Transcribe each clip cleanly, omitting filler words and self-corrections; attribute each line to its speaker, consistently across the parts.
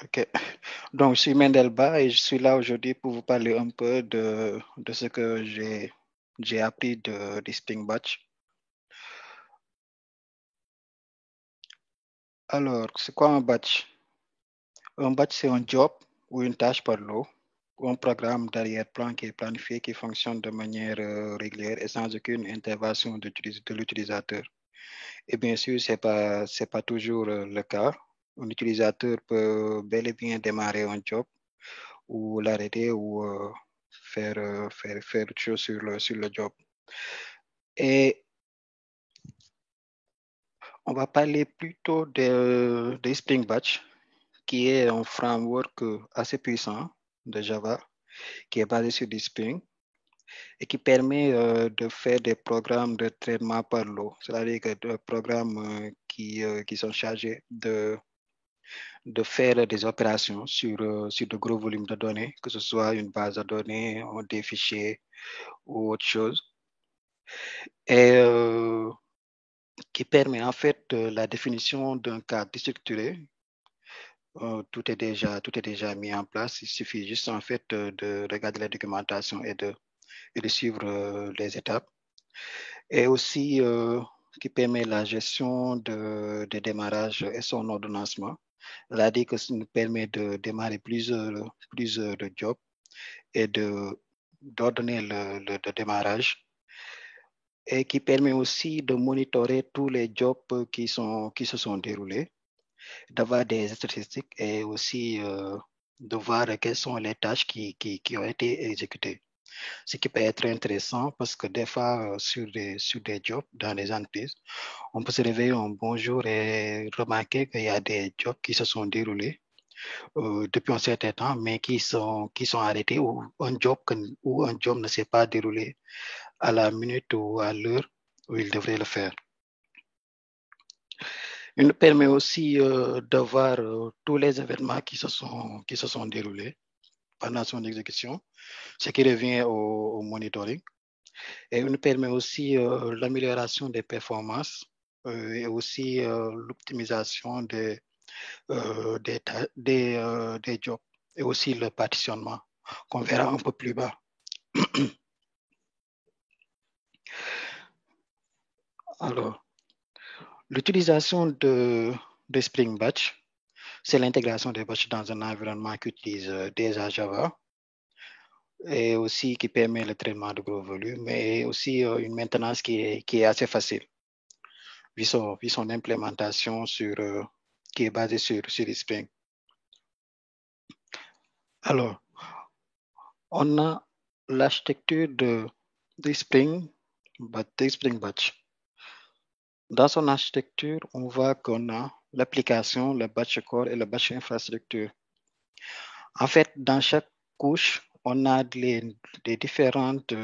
Speaker 1: Ok. Donc, je suis Mendelba et je suis là aujourd'hui pour vous parler un peu de ce que j'ai appris du Spring Batch. Alors, c'est quoi un batch? Un batch, c'est un job ou une tâche par lot, ou un programme d'arrière-plan qui est planifié, qui fonctionne de manière régulière et sans aucune intervention de l'utilisateur. Et bien sûr, c'est pas toujours le cas. Un utilisateur peut bel et bien démarrer un job ou l'arrêter ou faire autre chose sur le job. Et on va parler plutôt de Spring Batch, qui est un framework assez puissant de Java, qui est basé sur du Spring et qui permet de faire des programmes de traitement par lot, c'est-à-dire que des programmes qui sont chargés de faire des opérations sur de gros volumes de données, que ce soit une base de données, ou des fichiers ou autre chose. Et qui permet en fait la définition d'un cadre structuré. Tout est déjà mis en place. Il suffit juste en fait de regarder la documentation et de suivre les étapes. Et aussi qui permet la gestion de démarrage et son ordonnancement. C'est-à-dire que ça nous permet de démarrer plusieurs de jobs et d'ordonner le démarrage et qui permet aussi de monitorer tous les jobs qui se sont déroulés, d'avoir des statistiques et aussi de voir quelles sont les tâches qui ont été exécutées. Ce qui peut être intéressant parce que des fois, sur des jobs dans les entreprises, on peut se réveiller un bon jour et remarquer qu'il y a des jobs qui se sont déroulés depuis un certain temps, mais qui sont arrêtés ou un job ne s'est pas déroulé à la minute ou à l'heure où il devrait le faire. Il nous permet aussi de voir tous les événements qui se sont déroulés pendant son exécution, ce qui revient au monitoring. Et il nous permet aussi l'amélioration des performances et aussi l'optimisation des jobs et aussi le partitionnement qu'on verra un peu plus bas. Alors, l'utilisation de Spring Batch, c'est l'intégration des batchs dans un environnement qui utilise déjà Java et aussi qui permet le traitement de gros volumes, mais aussi une maintenance qui est assez facile, vu son implémentation qui est basée sur Spring. Alors, on a l'architecture de Spring Batch. Dans son architecture, on voit qu'on a l'application, le batch core et le batch infrastructure. En fait, dans chaque couche, on a des différentes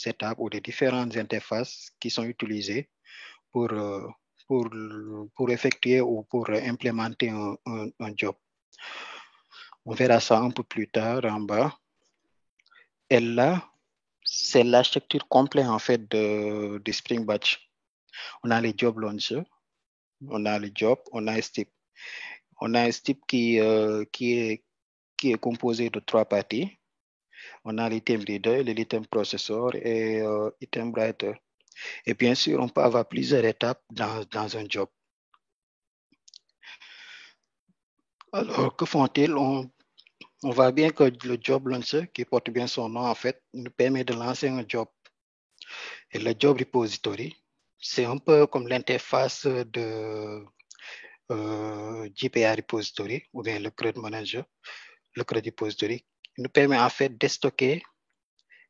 Speaker 1: étapes ou des différentes interfaces qui sont utilisées pour, euh, pour, pour effectuer ou pour implémenter un job. On verra ça un peu plus tard en bas. Et là, c'est l'architecture complète en fait de Spring Batch. On a les job launchers, on a le job, on a STIP. On a un STIP qui est composé de trois parties. On a l'item leader, l'item processor et item writer. Et bien sûr, on peut avoir plusieurs étapes dans un job. Alors, que font-ils? On voit bien que le job launcher, qui porte bien son nom, en fait, nous permet de lancer un job. Et le job repository, c'est un peu comme l'interface de JPA repository ou bien le CRUD manager, le CRUD repository. Il nous permet en fait de stocker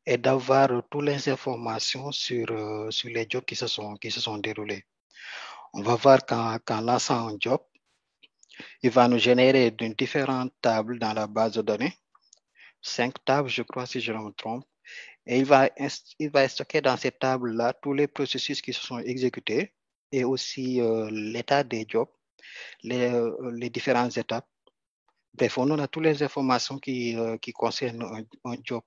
Speaker 1: et d'avoir toutes les informations sur les jobs qui se sont déroulés. On va voir qu'en lançant un job, il va nous générer différentes tables dans la base de données, 5 tables, je crois, si je ne me trompe. Et il va stocker dans ces tables-là tous les processus qui se sont exécutés et aussi l'état des jobs, les différentes étapes. Bref, on a toutes les informations qui concernent un job.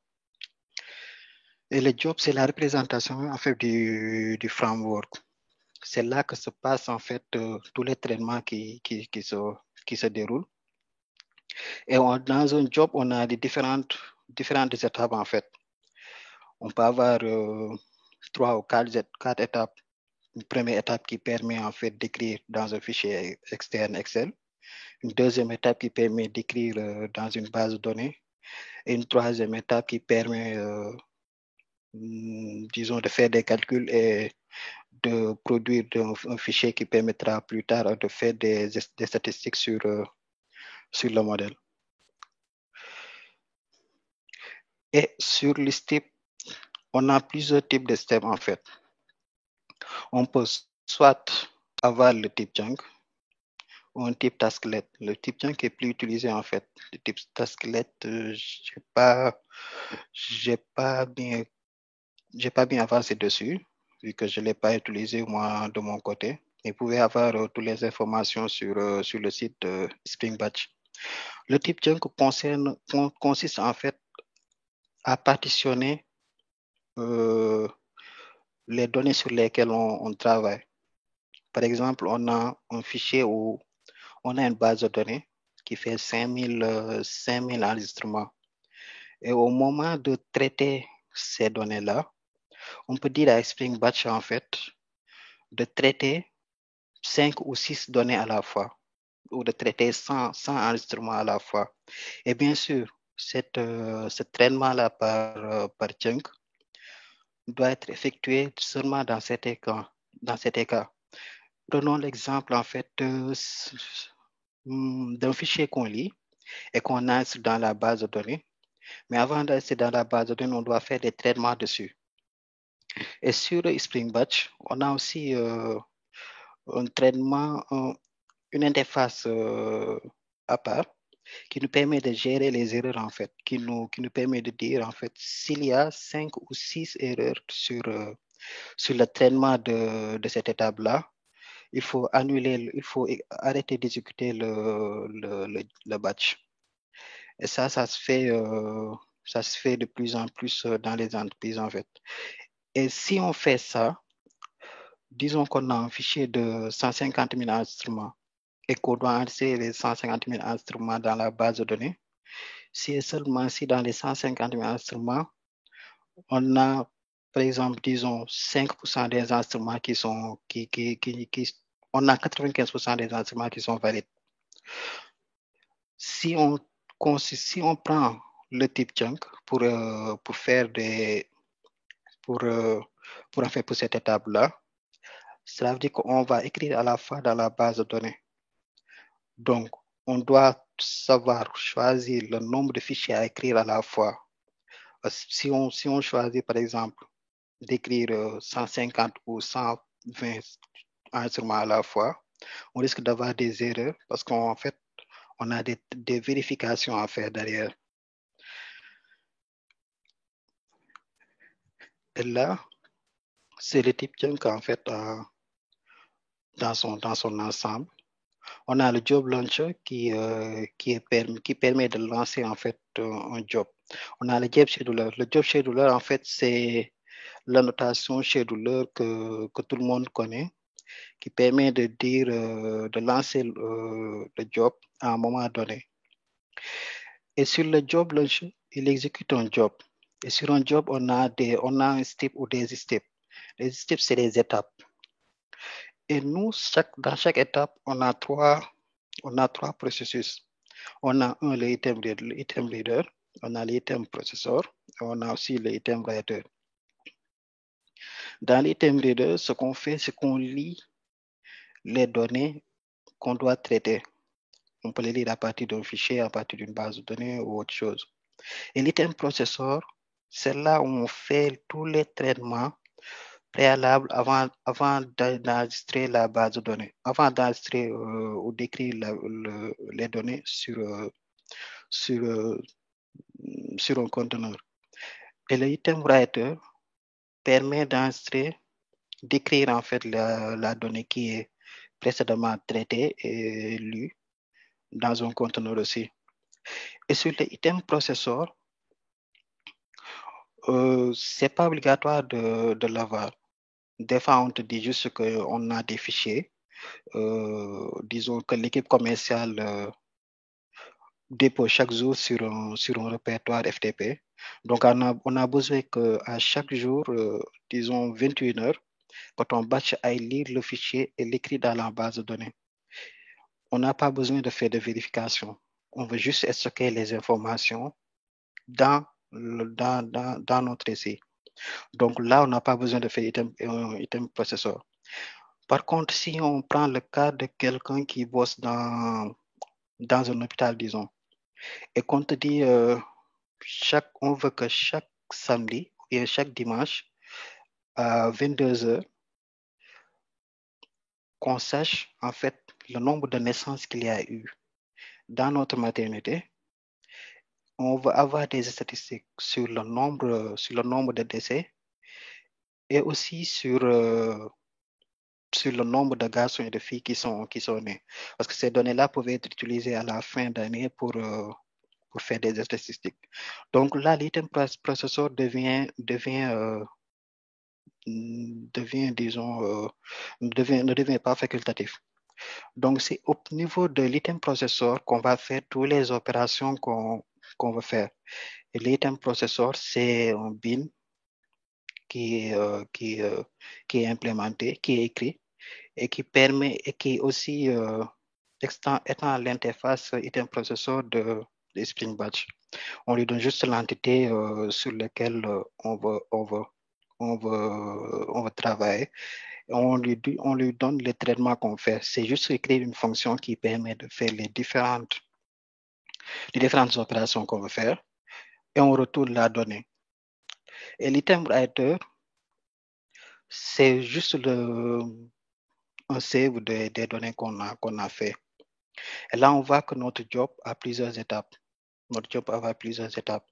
Speaker 1: Et le job, c'est la représentation en fait du framework. C'est là que se passent en fait tous les traitements qui se déroulent. Et dans un job, on a des différentes étapes, en fait. On peut avoir 3 ou 4 étapes. Une première étape qui permet, en fait, d'écrire dans un fichier externe Excel. Une deuxième étape qui permet d'écrire dans une base de données. Et une troisième étape qui permet, disons, de faire des calculs et de produire un fichier qui permettra plus tard de faire des statistiques sur le modèle. Et sur les steps, on a plusieurs types de steps, en fait. On peut soit avoir le type chunk ou un type tasklet. Le type chunk est plus utilisé, en fait. Le type tasklet, j'ai pas bien avancé dessus, vu que je l'ai pas utilisé moi de mon côté. Vous pouvez avoir toutes les informations sur le site de Spring Batch. Le type chunk consiste en fait à partitionner les données sur lesquelles on travaille. Par exemple, on a un fichier où on a une base de données qui fait 5000 enregistrements. Et au moment de traiter ces données-là, on peut dire à Spring Batch, en fait, de traiter 5 ou 6 données à la fois, ou de traiter 100 enregistrements à la fois. Et bien sûr, ce traitement-là par chunk doit être effectué seulement dans certains cas. Prenons l'exemple, en fait, d'un fichier qu'on lit et qu'on insère dans la base de données. Mais avant d'insérer dans la base de données, on doit faire des traitements dessus. Et sur Spring Batch, on a aussi un traitement, une interface à part qui nous permet de gérer les erreurs, en fait, qui nous permet de dire, en fait, s'il y a 5 ou 6 erreurs sur le traitement de cette étape-là, il faut arrêter d'exécuter le batch. Et ça se fait de plus en plus dans les entreprises, en fait. Et si on fait ça, disons qu'on a un fichier de 150 000 enregistrements et qu'on doit insérer les 150 000 enregistrements dans la base de données, si seulement si dans les 150 000 enregistrements, on a, par exemple, disons, 5% des enregistrements on a 95% des enregistrements qui sont valides. Si on prend le type chunk pour faire pour cette étape-là, cela veut dire qu'on va écrire à la fois dans la base de données. Donc, on doit savoir choisir le nombre de fichiers à écrire à la fois. Si on choisit, par exemple, d'écrire 150 ou 120 enregistrements à la fois, on risque d'avoir des erreurs parce qu'en fait, on a des vérifications à faire derrière. Et là, c'est le type chunk, en fait, dans son ensemble. On a le job launcher qui permet de lancer, en fait, un job. On a le job scheduler. Le job scheduler, en fait, c'est la notation scheduler que tout le monde connaît, qui permet de dire, de lancer le job à un moment donné. Et sur le job launcher, il exécute un job. Et sur un job, on a un step ou des steps. Les steps, c'est des étapes. Et nous, dans chaque étape, on a trois processus. On a l'item leader, on a l'item processor, et on a aussi l'item writer. Dans l'item leader, ce qu'on fait, c'est qu'on lit les données qu'on doit traiter. On peut les lire à partir d'un fichier, à partir d'une base de données ou autre chose. Et l'item processor, c'est là où on fait tous les traitements préalables avant d'enregistrer la base de données, avant d'enregistrer ou d'écrire les données sur un conteneur. Et l'item writer permet d'écrire, en fait, la donnée qui est précédemment traitée et lue dans un conteneur aussi. Et sur l'item processor, c'est pas obligatoire de l'avoir. Des fois, on te dit juste qu'on a des fichiers. Disons que l'équipe commerciale dépose chaque jour sur un répertoire FTP. Donc, on a besoin qu'à chaque jour, disons 21 heures, que ton batch aille lire le fichier et l'écrire dans la base de données. On n'a pas besoin de faire de vérification. On veut juste stocker les informations dans notre essai. Donc là, on n'a pas besoin de faire item processor. Par contre, si on prend le cas de quelqu'un qui bosse dans un hôpital, disons, et qu'on te dit, on veut que chaque samedi et chaque dimanche à 22 heures, qu'on sache en fait le nombre de naissances qu'il y a eu dans notre maternité. On va avoir des statistiques sur le nombre de décès et aussi sur le nombre de garçons et de filles qui sont nés. Parce que ces données-là peuvent être utilisées à la fin d'année pour faire des statistiques. Donc là, l'item processor disons, ne devient pas facultatif. Donc, c'est au niveau de l'item processor qu'on va faire toutes les opérations qu'on veut faire. Et l'item processor, c'est un bin qui est implémenté, qui est écrit et qui permet et qui aussi étant l'interface item processor de Spring Batch. On lui donne juste l'entité sur laquelle on veut travailler. On lui donne le traitement qu'on fait. C'est juste écrire une fonction qui permet de faire les différentes opérations qu'on veut faire et on retourne la donnée. Et l'item writer, c'est juste un save des données qu'on a fait. Et là, on voit que notre job a plusieurs étapes. Notre job a plusieurs étapes.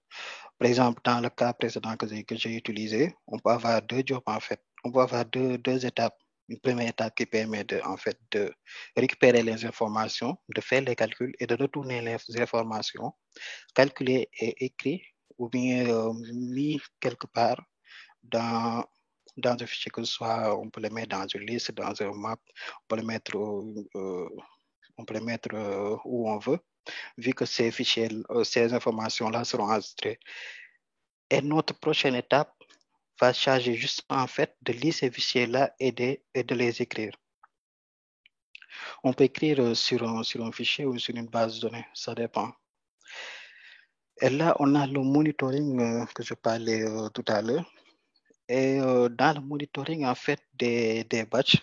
Speaker 1: Par exemple, dans le cas précédent que j'ai utilisé, on peut avoir deux jobs en fait. On peut avoir deux étapes. Une première étape qui permet de récupérer les informations, de faire les calculs et de retourner les informations, calculer et écrire ou bien mis quelque part dans un fichier que ce soit, on peut le mettre dans une liste, dans un map, on peut le mettre où on veut, vu que ces fichiers, ces informations-là seront enregistrées. Et notre prochaine étape va charger juste en fait de lire ces fichiers-là et de les écrire. On peut écrire sur un fichier ou sur une base de données, ça dépend. Et là, on a le monitoring que je parlais tout à l'heure. Et dans le monitoring, en fait, des batchs,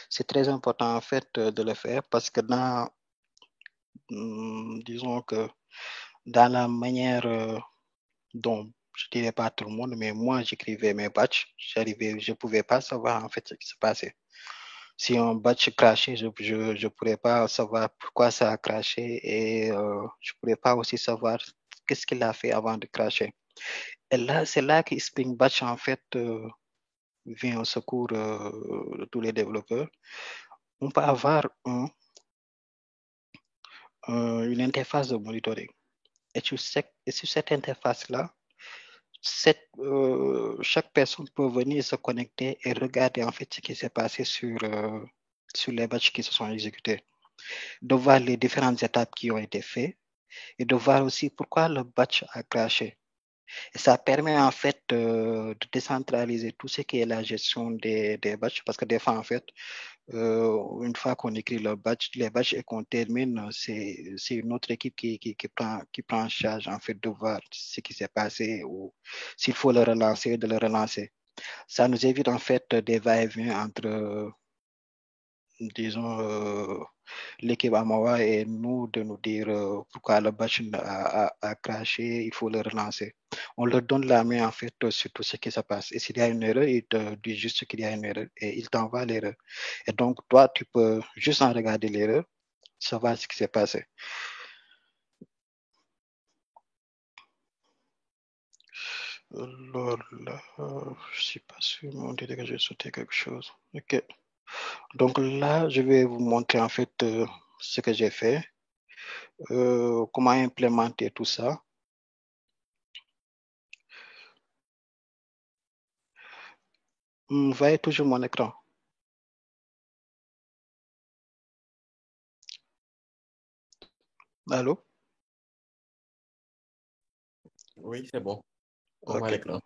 Speaker 1: c'est très important, en fait, de le faire parce que disons que dans la manière dont, je ne dirais pas tout le monde, mais moi, j'écrivais mes batchs, je ne pouvais pas savoir, en fait, ce qui se passait. Si un batch crachait, je ne pourrais pas savoir pourquoi ça a craché et je ne pourrais pas aussi savoir qu'est-ce qu'il a fait avant de cracher. Et là, c'est là que Spring Batch, en fait, vient au secours de tous les développeurs. On peut avoir une interface de monitoring. Et sur cette interface-là, chaque personne peut venir se connecter et regarder en fait ce qui s'est passé sur les batchs qui se sont exécutés, de voir les différentes étapes qui ont été faites et de voir aussi pourquoi le batch a crashé. Et ça permet en fait de décentraliser tout ce qui est la gestion des batchs parce que des fois en fait, une fois qu'on écrit les batchs et qu'on termine, c'est une autre équipe qui prend en charge en fait de voir ce qui s'est passé ou s'il faut le relancer, de le relancer. Ça nous évite en fait des va-et-vient entre, disons, l'équipe Amawa et nous de nous dire pourquoi le batch a crashé, il faut le relancer. On leur donne la main en fait sur tout ce qui se passe. Et s'il y a une erreur, il te dit juste qu'il y a une erreur et il t'envoie l'erreur. Et donc, toi, tu peux juste en regarder l'erreur, savoir ce qui s'est passé. Alors là, je ne suis pas sûr, mais on dirait que j'ai sauté quelque chose. Ok. Donc là, je vais vous montrer en fait ce que j'ai fait, comment implémenter tout ça. Vous voyez toujours mon écran. Allô?
Speaker 2: Oui, c'est bon. On voit
Speaker 1: Ok.
Speaker 2: l'écran.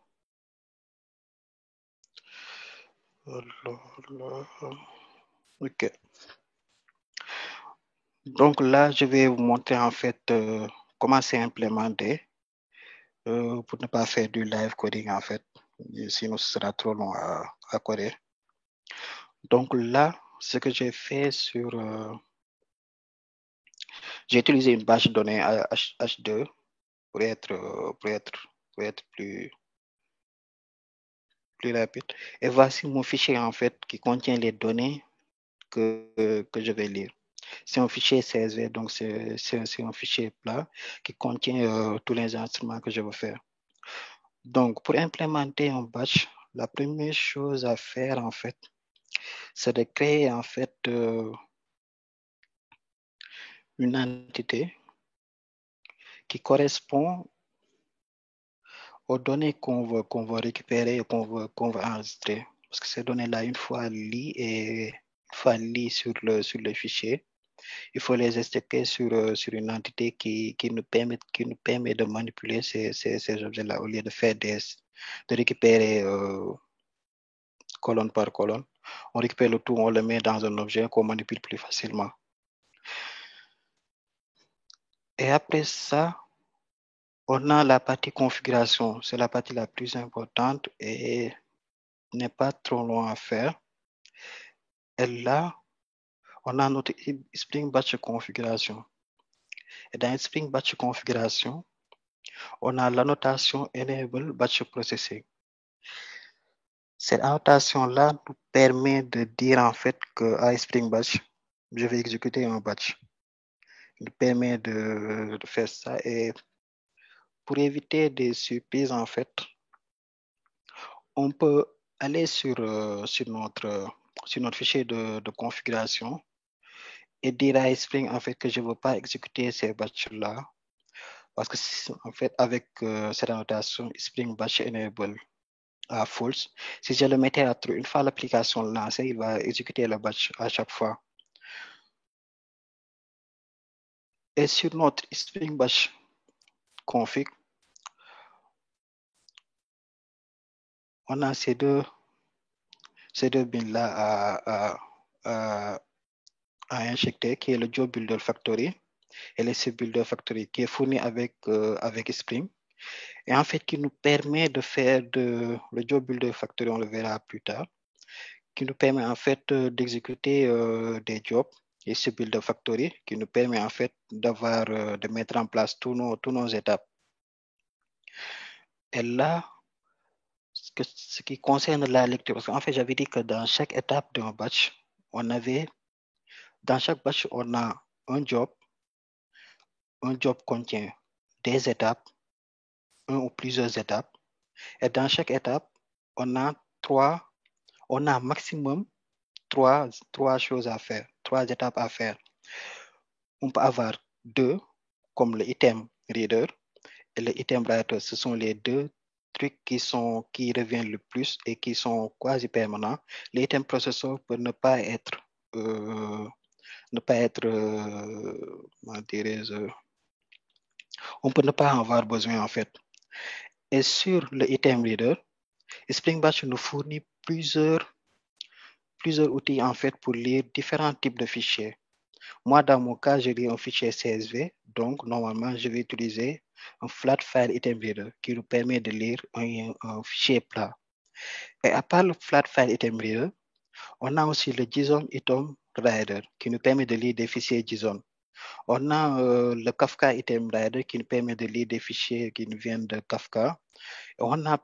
Speaker 1: Ok. Donc là, je vais vous montrer en fait comment c'est implémenté pour ne pas faire du live coding en fait. Sinon, ce sera trop long à coder. Donc là, ce que j'ai fait j'ai utilisé une base de données H2 pour être plus rapide. Et voici mon fichier en fait qui contient les données que je vais lire. C'est un fichier CSV, donc c'est un fichier plat qui contient tous les instruments que je veux faire. Donc, pour implémenter un batch, la première chose à faire, en fait, c'est de créer, en fait, une entité qui correspond aux données qu'on veut récupérer et qu'on veut enregistrer. Parce que ces données-là, une fois liées sur le fichier, il faut les stocker sur une entité qui nous permet de manipuler ces objets-là au lieu de de récupérer colonne par colonne. On récupère le tout, on le met dans un objet qu'on manipule plus facilement. Et après ça, on a la partie configuration. C'est la partie la plus importante et n'est pas trop long à faire. Et là, on a notre Spring Batch configuration. Et dans Spring Batch configuration, on a l'annotation Enable Batch Processing. Cette annotation-là nous permet de dire en fait qu'à Spring Batch, je vais exécuter un batch. Il nous permet de faire ça et pour éviter des surprises en fait, on peut aller sur notre fichier de configuration et dire à Spring en fait que je ne veux pas exécuter ces batchs-là parce que en fait avec cette annotation Spring Batch Enable à false, si je le mettais à true, une fois l'application lancée, il va exécuter le batch à chaque fois. Et sur notre Spring Batch config, on a ces deux bins-là à injecter, qui est le Job Builder Factory et le C Builder Factory, qui est fourni avec Spring. Et en fait, qui nous permet de faire le Job Builder Factory, on le verra plus tard, qui nous permet en fait d'exécuter des jobs et ce Builder Factory, qui nous permet en fait de mettre en place tous nos étapes. Et là, ce qui concerne la lecture, parce qu'en fait, j'avais dit que dans chaque étape d'un batch, dans chaque batch, on a un job. Un job contient des étapes, un ou plusieurs étapes. Et dans chaque étape, on a maximum trois choses à faire, trois étapes à faire. On peut avoir deux, comme le item reader et le item writer. Ce sont les deux trucs qui reviennent le plus et qui sont quasi permanents. L'item processor peut ne pas être, on peut ne pas en avoir besoin en fait. Et sur le item reader, Spring Batch nous fournit plusieurs outils en fait pour lire différents types de fichiers. Moi, dans mon cas, je lis un fichier CSV, donc normalement, je vais utiliser un flat file item reader qui nous permet de lire un fichier plat. Et à part le flat file item reader, on a aussi le JSON item reader qui nous permet de lire des fichiers JSON. On a le Kafka item reader qui nous permet de lire des fichiers qui nous viennent de Kafka. Et on a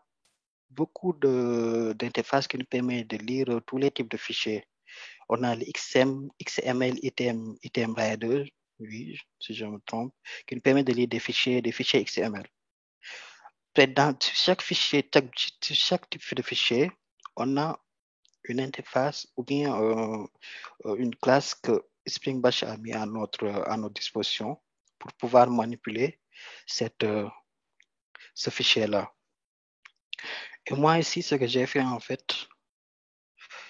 Speaker 1: beaucoup d'interfaces qui nous permettent de lire tous les types de fichiers. On a le XML item reader, oui, si je me trompe, qui nous permet de lire des fichiers XML. Dans chaque fichier, chaque type de fichier, on a une interface ou bien une classe que Spring Batch a mis à notre disposition pour pouvoir manipuler ce fichier-là. Et moi ici, ce que j'ai fait en fait,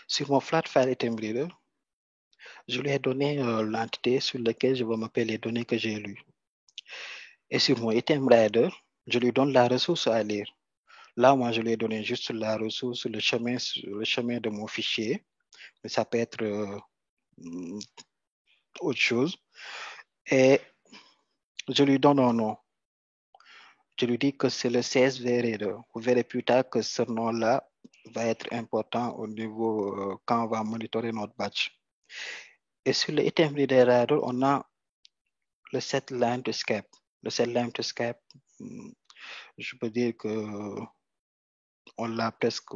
Speaker 1: sur mon flat file item reader, je lui ai donné l'entité sur laquelle je vais mapper les données que j'ai lues. Et sur mon item reader, je lui donne la ressource à lire. Là, moi, je lui ai donné juste la ressource, le chemin de mon fichier. Mais ça peut être autre chose. Et je lui donne un nom. Je lui dis que c'est le CSV Reader. Vous verrez plus tard que ce nom-là va être important au niveau quand on va monitorer notre batch. Et sur le item Reader Reader, on a le set line to escape. Le set line to escape, je peux dire que on l'a presque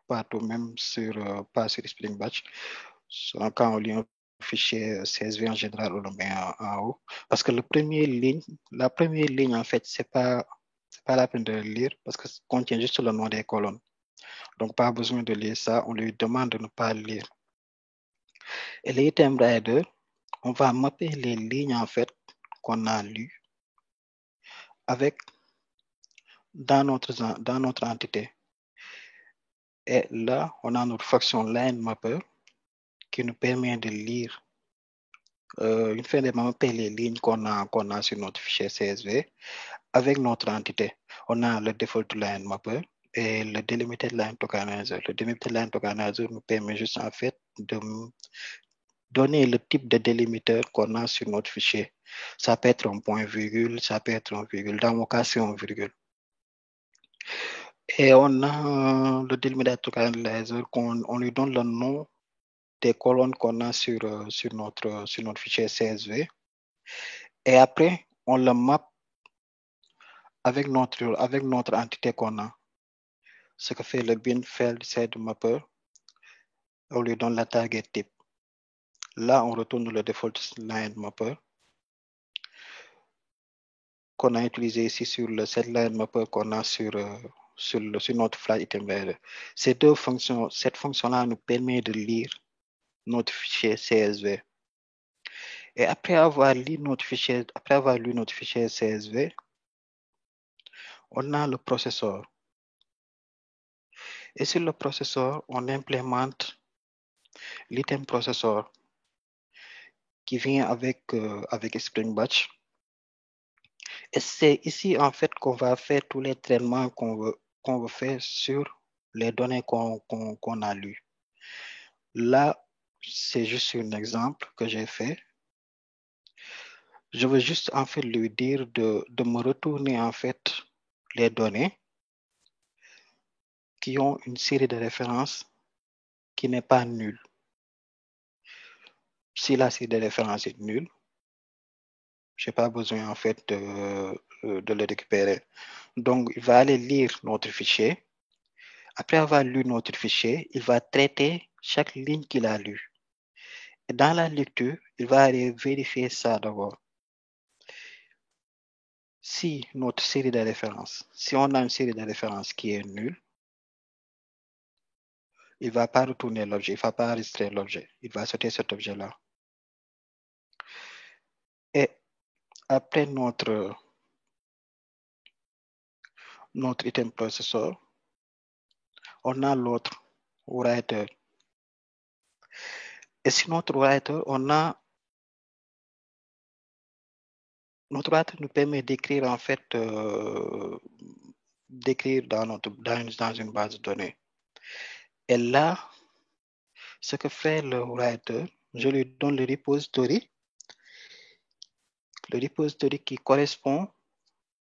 Speaker 1: partout, même pas sur Spring Batch. Quand on lit un fichier CSV en général, on le met en haut. Parce que la première ligne, en fait, c'est pas la peine de le lire parce que ça contient juste le nom des colonnes. Donc, pas besoin de lire ça. On lui demande de ne pas le lire. Et l'item rider, on va mapper les lignes, en fait, qu'on a lues avec dans notre entité. Et là, on a notre fonction line mapper qui nous permet de lire une fois de mapper les lignes qu'on a sur notre fichier CSV avec notre entité. On a le default line mapper et le delimited line tokenizer. Le delimited line tokenizer nous permet juste en fait de donner le type de délimitateur qu'on a sur notre fichier. Ça peut être un point virgule, ça peut être un virgule. Dans mon cas, c'est un virgule. Et on a le delimited tokenizer, on lui donne le nom des colonnes qu'on a sur notre fichier CSV. Et après, on le map avec notre entité qu'on a. Ce que fait le bin field set mapper, on lui donne la target type. Là, on retourne le default line mapper qu'on a utilisé ici sur le set line mapper qu'on a sur notre flash item rider. Cette fonction-là nous permet de lire notre fichier CSV. Et après avoir lu notre fichier CSV, on a le processeur. Et sur le processeur, on implémente l'item processor qui vient avec Spring Batch. Et c'est ici, en fait, qu'on va faire tous les traitements qu'on veut faire sur les données qu'on a lues. Là, c'est juste un exemple que j'ai fait. Je veux juste, en fait, lui dire de me retourner, en fait, les données qui ont une série de références qui n'est pas nulle. Si la série de références est nulle, je n'ai pas besoin, en fait, de le récupérer. Donc, il va aller lire notre fichier. Après avoir lu notre fichier, il va traiter chaque ligne qu'il a lue. Et dans la lecture, il va aller vérifier ça d'abord. Si notre série de références, si on a une série de références qui est nulle, il ne va pas retourner l'objet, il ne va pas enregistrer l'objet. Il va sauter cet objet-là. Et après notre item processor, on a l'autre writer. Et sur notre writer, notre writer nous permet d'écrire en fait d'écrire dans une base de données. Et là, ce que fait le writer, je lui donne le repository qui correspond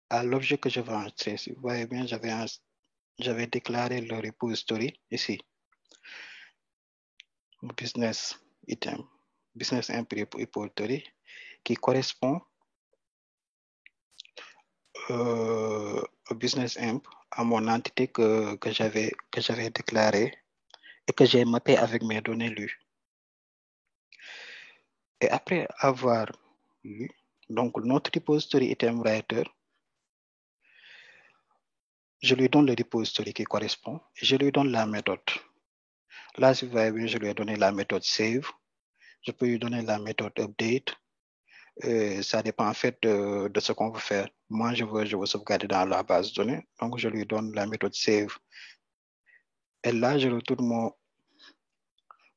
Speaker 1: à l'objet que je vais enregistrer. Si vous voyez bien, j'avais déclaré le repository ici. Business imp repository qui correspond au business imp à mon entité que j'avais déclaré et que j'ai mappé avec mes données lues. Et après avoir lu, donc notre repository item writer, je lui donne le repository qui correspond et je lui donne la méthode. Là, si vous voyez bien, je lui ai donné la méthode save. Je peux lui donner la méthode update. Ça dépend en fait de ce qu'on veut faire. Moi, je veux sauvegarder dans la base de données. Donc, je lui donne la méthode save. Et là, je retourne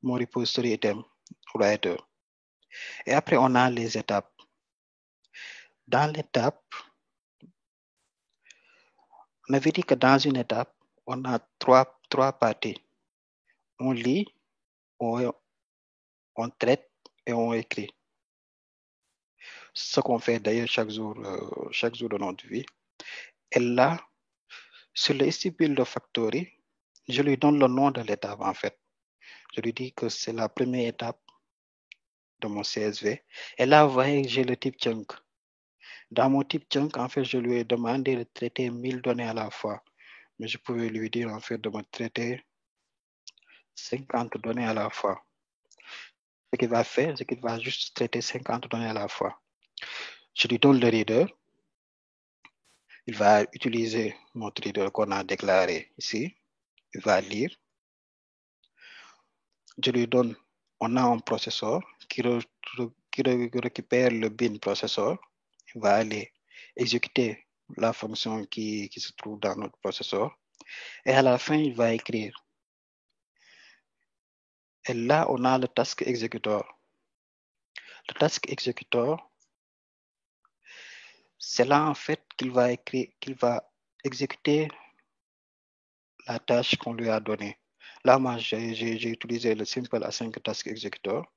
Speaker 1: mon repository item writer. Et après, on a les étapes. Dans l'étape, On avait dit que dans une étape, on a trois parties. On lit, on traite et on écrit. Ce qu'on fait d'ailleurs chaque jour de notre vie. Et là, sur le ST Builder Factory, je lui donne le nom de l'étape en fait. Je lui dis que c'est la première étape de mon CSV. Et là, vous voyez, j'ai le type chunk. Dans mon type chunk, en fait, je lui ai demandé de traiter 1000 données à la fois. Mais je pouvais lui dire, en fait, de me traiter 50 données à la fois. Ce qu'il va faire, c'est qu'il va juste traiter 50 données à la fois. Je lui donne le reader. Il va utiliser notre reader qu'on a déclaré ici. Il va lire. Je lui donne, on a un processeur qui récupère le bin processeur. Il va aller exécuter la fonction qui se trouve dans notre processeur. Et à la fin, il va écrire. Et là, on a le task exécuteur. Le task exécuteur, c'est là en fait qu'il va exécuter la tâche qu'on lui a donnée. Là, moi, j'ai utilisé le simple async task exécuteur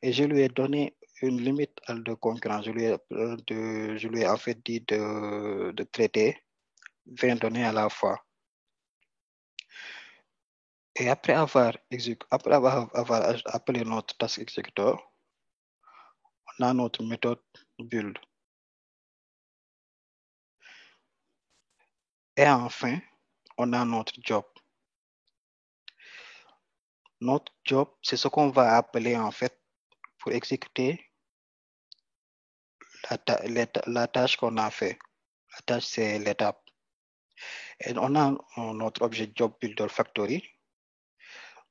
Speaker 1: et je lui ai donné une limite de concurrence. Je lui ai en fait dit de traiter 20 données à la fois. Et après avoir appelé notre task exécuteur, on a notre méthode build. Et enfin, on a notre job. Notre job, c'est ce qu'on va appeler en fait pour exécuter la tâche qu'on a fait. La tâche, c'est l'étape. Et on a notre objet job builder factory.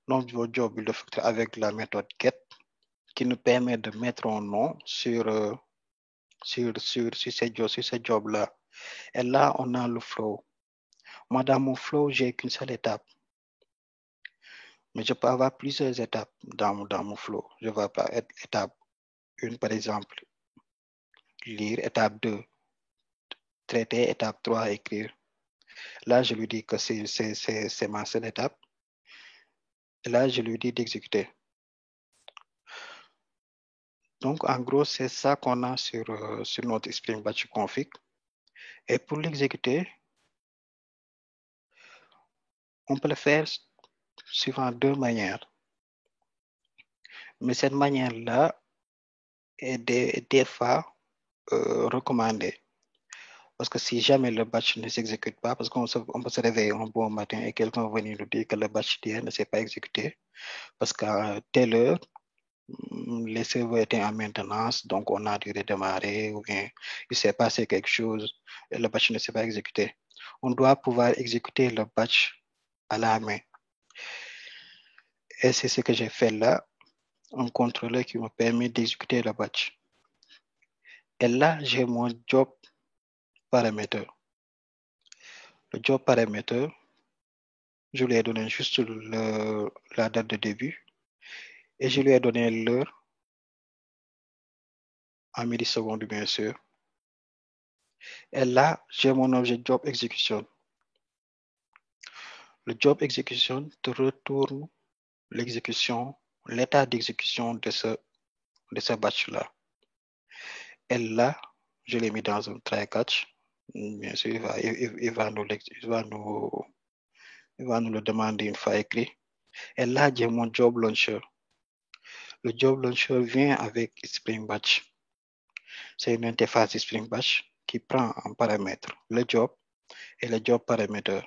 Speaker 1: Notre job builder factory avec la méthode get qui nous permet de mettre un nom sur ce job-là. Et là, on a le flow. Moi, dans mon flow, j'ai qu'une seule étape. Mais je peux avoir plusieurs étapes dans mon flow. Je vais pas être étape 1, par exemple, lire, étape 2, traiter, étape 3, écrire. Là, je lui dis que c'est ma seule étape. Et là, je lui dis d'exécuter. Donc, en gros, c'est ça qu'on a sur notre Spring Batch config. Et pour l'exécuter, on peut le faire suivant deux manières. Mais cette manière-là est des fois recommandée. Parce que si jamais le batch ne s'exécute pas, parce qu'on peut se réveiller un bon matin et quelqu'un va venir nous dire que le batch d'hier ne s'est pas exécuté, parce qu'à telle heure, les serveurs étaient en maintenance, donc on a dû redémarrer, ou bien il s'est passé quelque chose et le batch ne s'est pas exécuté. On doit pouvoir exécuter le batch à la main. Et c'est ce que j'ai fait là, un contrôleur qui me permet d'exécuter le batch. Et là, j'ai mon job parameter. Le job parameter, je lui ai donné juste la date de début et je lui ai donné l'heure en millisecondes, bien sûr. Et là, j'ai mon objet job execution. Le job execution te retourne l'exécution, l'état d'exécution de ce batch-là. Et là, je l'ai mis dans un try catch. Bien sûr, il va nous le demander une fois écrit. Et là, j'ai mon job launcher. Le job launcher vient avec Spring Batch. C'est une interface Spring Batch qui prend en paramètre le job et le job parameter.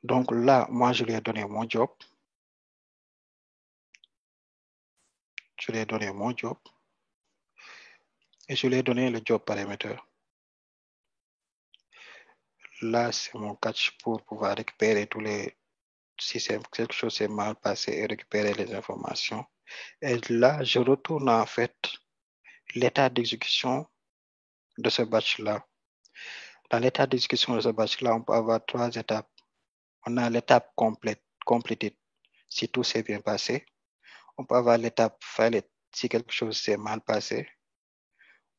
Speaker 1: Donc là, moi, je lui ai donné mon job. Je lui ai donné mon job. Et je lui ai donné le job parameter. Là, c'est mon catch pour pouvoir récupérer tous les... Si quelque chose s'est mal passé et récupérer les informations. Et là, je retourne en fait l'état d'exécution de ce batch-là. Dans l'état d'exécution de ce batch-là, on peut avoir trois étapes. On a l'étape completed, si tout s'est bien passé. On peut avoir l'étape failed, si quelque chose s'est mal passé.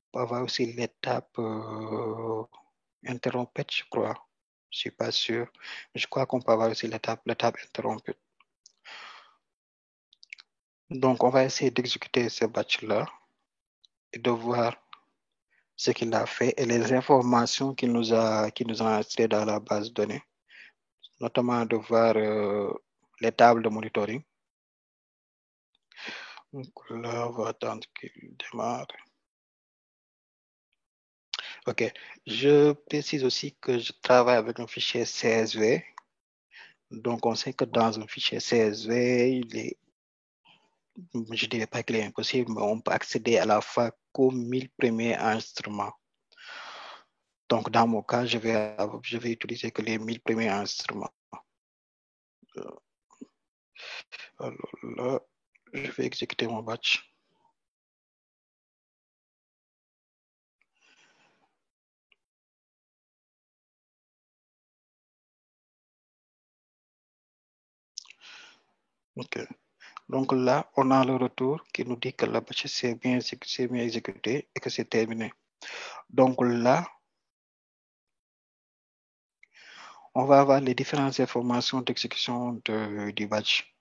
Speaker 1: On peut avoir aussi l'étape interrompue, je crois. Je suis pas sûr. Je crois qu'on peut avoir aussi l'étape interrompue. Donc, on va essayer d'exécuter ce batch-là et de voir ce qu'il a fait et les informations qu'il nous a inscrites dans la base de données, notamment de voir les tables de monitoring. Donc là, on va attendre qu'il démarre. OK. Je précise aussi que je travaille avec un fichier CSV. Donc, on sait que dans un fichier CSV, je ne dirais pas qu'il est impossible, mais on peut accéder à la fois qu'aux 1000 premiers instruments. Donc, dans mon cas, je vais utiliser que les 1000 premiers instruments. Alors là, je vais exécuter mon batch. OK. Donc là, on a le retour qui nous dit que le batch s'est bien exécuté et que c'est terminé. Donc là, on va avoir les différentes informations d'exécution du batch.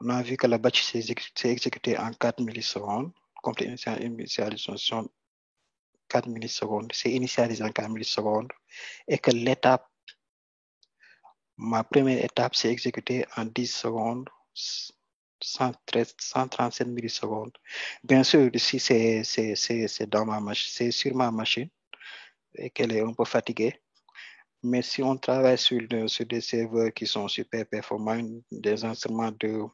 Speaker 1: On a vu que le batch s'est exécuté en 4 millisecondes. Complète initialisation 4 millisecondes. C'est initialisé en 4 millisecondes. Et que l'étape, ma première étape, s'est exécutée en 10 secondes, 137 millisecondes. Bien sûr, ici, c'est dans ma machine, c'est sur ma machine et qu'elle est un peu fatiguée. Mais si on travaille sur des serveurs qui sont super performants, des instruments de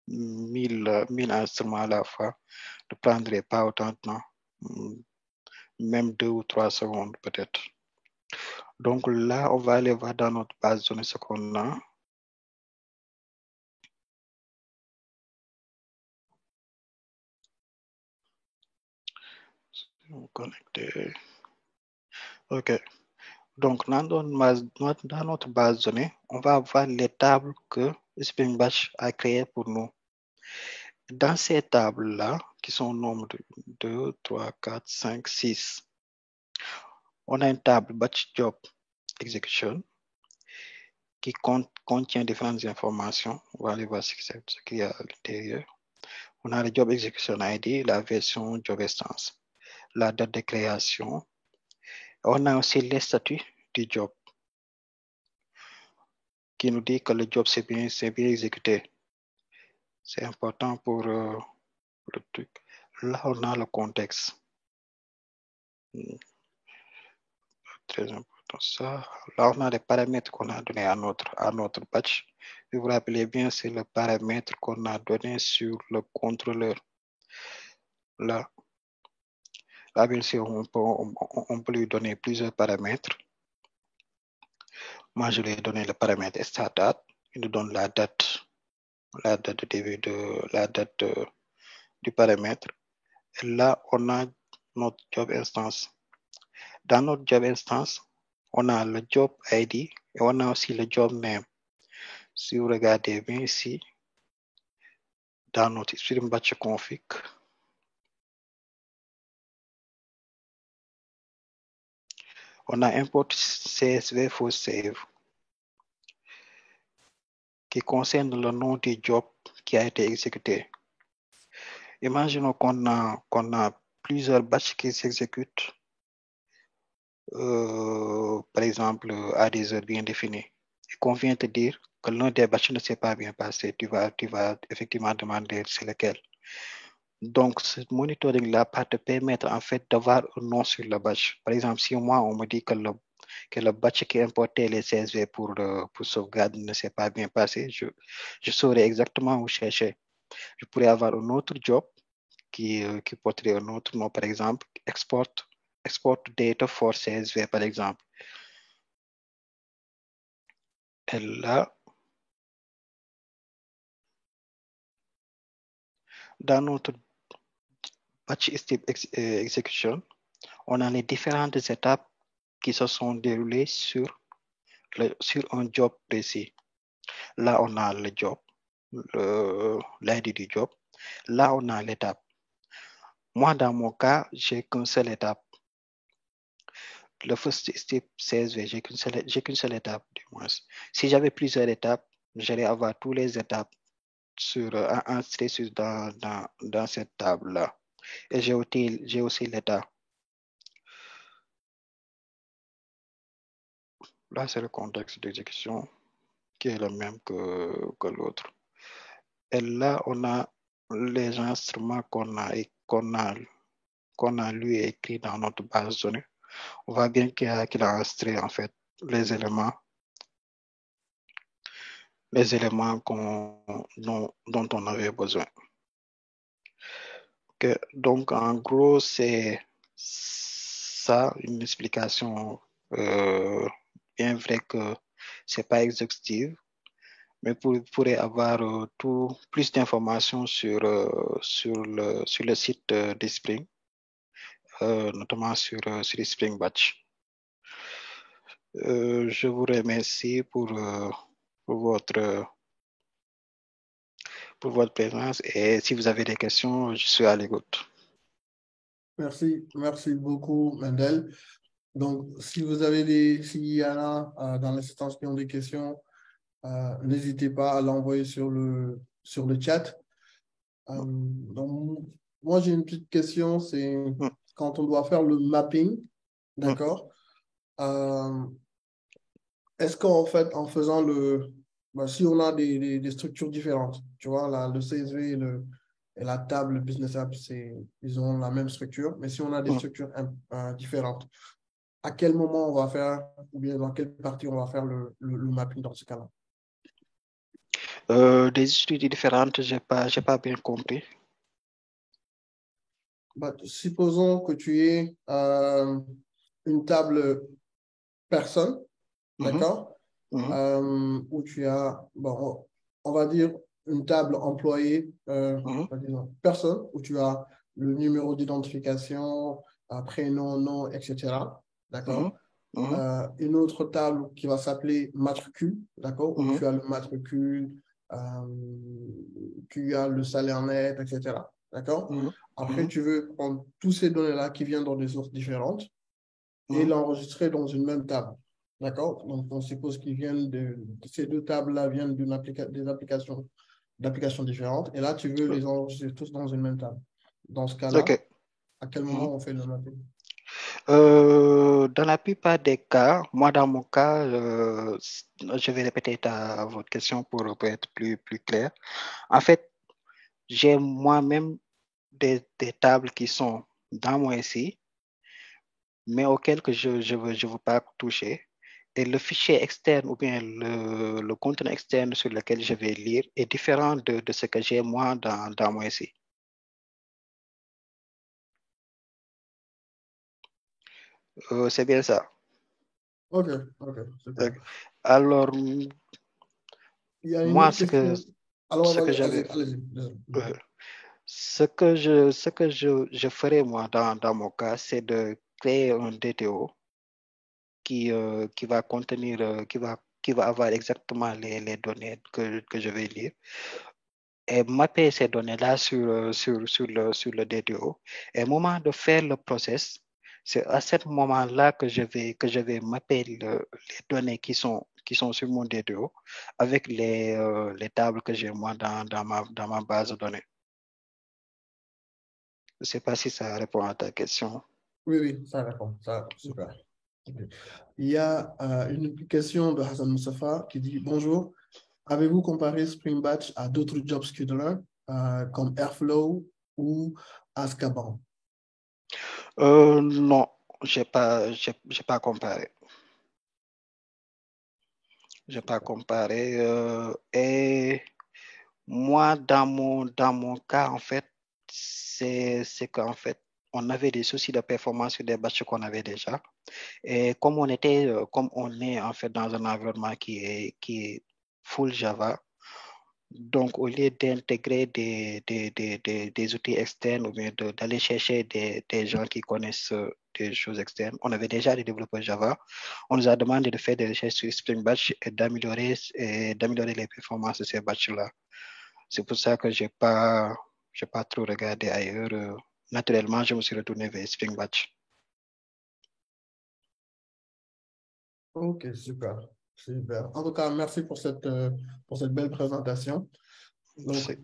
Speaker 1: 1000 instruments à la fois, ne prendrait pas autant de temps, même 2 ou 3 secondes peut-être. Donc là, on va aller voir dans notre base de données ce qu'on a. Connecter. OK. Donc, dans notre base de données, on va avoir les tables que Spring Batch a créées pour nous. Dans ces tables-là, qui sont au nombre de 2, 3, 4, 5, 6, on a une table Batch Job Execution qui contient différentes informations. On va aller voir ce qu'il y a à l'intérieur. On a le Job Execution ID, la version Job Instance, la date de création. On a aussi les statuts du job qui nous dit que le job s'est bien exécuté. C'est important pour le truc. Là, on a le contexte. Très important ça. Là, on a les paramètres qu'on a donnés à notre batch. Si vous vous rappelez bien, c'est le paramètre qu'on a donné sur le contrôleur. Là, bien sûr, on peut lui donner plusieurs paramètres. Moi, je lui ai donné le paramètre start date. Il nous donne la date de début du paramètre. Et là, on a notre job instance. Dans notre job instance, on a le job ID et on a aussi le job name. Si vous regardez bien ici, dans notre Spring Batch config, on a import CSV for save qui concerne le nom du job qui a été exécuté. Imaginons qu'on a plusieurs batchs qui s'exécutent, par exemple, à des heures bien définies, et qu'on vient te dire que l'un des batchs ne s'est pas bien passé. Tu vas effectivement demander c'est lequel. Donc, ce monitoring-là va te permettre en fait d'avoir un nom sur le batch. Par exemple, si moi, on me dit que le batch qui importait les CSV pour sauvegarde ne s'est pas bien passé, je saurais exactement où chercher. Je pourrais avoir un autre job qui porterait un autre nom, par exemple, export data for CSV, par exemple. Et là, dans notre batch execution, on a les différentes étapes qui se sont déroulées sur un job précis. Là, on a le job, l'ID du job. Là, on a l'étape. Moi, dans mon cas, j'ai qu'une seule étape. le first step CSV, j'ai qu'une seule étape, du moins. Si j'avais plusieurs étapes, j'allais avoir toutes les étapes inscrites dans cette table-là. Et j'ai aussi l'état. Là, c'est le contexte d'exécution qui est le même que l'autre. Et là, on a les instruments qu'on a lu et écrit dans notre base de données. On voit bien qu'il a extrait en fait les éléments dont on avait besoin. Donc, en gros, c'est ça, une explication bien vrai que c'est pas exhaustive, mais vous pourrez avoir plus d'informations sur le site d'Espring, notamment sur Spring Batch. Je vous remercie pour votre présence et si vous avez des questions, je suis à l'écoute.
Speaker 3: Merci beaucoup, Mendel. Donc, s'il y en a dans l'assistance qui ont des questions, n'hésitez pas à l'envoyer sur le chat. Donc, moi, j'ai une petite question, c'est quand on doit faire le mapping, d'accord? Est-ce qu'en fait, en faisant si on a des structures différentes, tu vois, le CSV et la table Business App, ils ont la même structure, mais si on a des structures différentes, à quel moment on va faire, ou bien dans quelle partie on va faire le mapping dans ce cas-là?
Speaker 1: Des structures différentes, j'ai pas bien compris.
Speaker 3: Supposons que tu aies une table personne, d'accord? Où tu as, on va dire une table employée, personne, où tu as le numéro d'identification, prénom, nom, etc. D'accord? Une autre table qui va s'appeler matricule, d'accord? Où tu as le matricule, tu as le salaire net, etc. D'accord? Après, tu veux prendre tous ces données-là qui viennent dans des sources différentes et l'enregistrer dans une même table. D'accord? Donc, on suppose qu'ils viennent ces deux tables-là viennent des applications différentes. Et là, tu veux les enregistrer tous dans une même table. Dans ce cas-là, à quel moment on fait le mapping?
Speaker 1: Dans la plupart des cas, moi dans mon cas, je vais répéter votre question pour être plus clair. En fait, j'ai moi-même des tables qui sont dans mon SI, mais auxquelles que je veux pas toucher. Et le fichier externe ou bien le contenu externe sur lequel je vais lire est différent de ce que j'ai moi dans mon SI. C'est bien ça.
Speaker 3: Ok, super.
Speaker 1: Alors,
Speaker 3: il y a une
Speaker 1: moi,
Speaker 3: autre question. Alors, allez-y.
Speaker 1: Ce que je ferais, moi, dans mon cas, c'est de créer un DTO qui va contenir, qui va avoir exactement les données que je vais lire et mapper ces données-là sur le DTO. Et au moment de faire le process, c'est à ce moment-là que je vais mapper les données qui sont sur mon DTO avec les tables que j'ai moi dans ma base de données. Je ne sais pas si ça répond à ta question.
Speaker 3: Oui, ça répond. Super. Il y a une question de Hassan Moussafa qui dit « Bonjour, avez-vous comparé Spring Batch à d'autres job schedulers comme Airflow ou Azkaban ?»
Speaker 1: Non, j'ai pas comparé. J'ai pas comparé. Et moi, dans mon cas, en fait, c'est qu'en fait, on avait des soucis de performance sur des batchs qu'on avait déjà. Et comme on est en fait dans un environnement qui est full Java, donc au lieu d'intégrer des outils externes ou bien d'aller chercher des gens qui connaissent des choses externes, on avait déjà des développeurs Java. On nous a demandé de faire des recherches sur Spring Batch et d'améliorer les performances de ces batchs-là. C'est pour ça que j'ai pas trop regardé ailleurs. Naturellement, je me suis retourné vers Spring Batch.
Speaker 3: Ok, super. Super. En tout cas, merci pour cette belle présentation. Donc,